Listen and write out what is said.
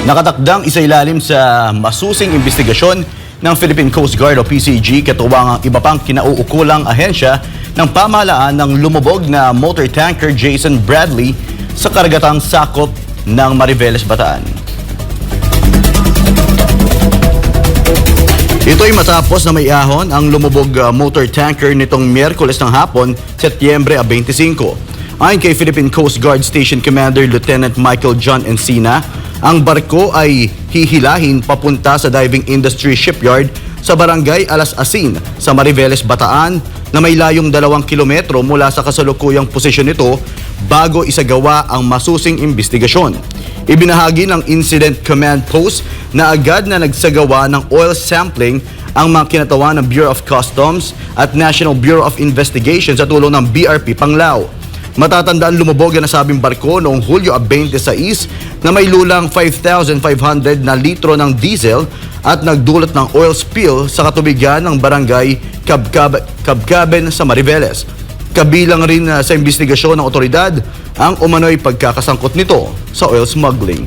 Nakatakdang isailalim sa masusing investigasyon ng Philippine Coast Guard o PCG katuwang ang iba pang kinauukulang ahensya ng pamahalaan ng lumubog na motor tanker Jason Bradley sa karagatang sakop ng Mariveles, Bataan. Ito ay matapos na may ahon ang lumubog motor tanker nitong Miyerkules ng hapon, Setyembre 25. Ayon kay Philippine Coast Guard Station Commander Lieutenant Michael John Encina, ang barko ay hihilahin papunta sa diving industry shipyard sa barangay Alas Asin sa Mariveles, Bataan na may layong 2 kilometro mula sa kasalukuyang posisyon nito bago isagawa ang masusing investigasyon. Ibinahagi ng Incident Command Post na agad na nagsagawa ng oil sampling ang mga kinatawan ng Bureau of Customs at National Bureau of Investigation sa tulong ng BRP Panglao. Matatandaan lumubog ang nasabing barko noong Hulyo 26 na may lulang 5,500 na litro ng diesel at nagdulot ng oil spill sa katubigan ng barangay Kabkaben sa Mariveles. Kabilang rin sa investigasyon ng otoridad ang umano'y pagkakasangkot nito sa oil smuggling.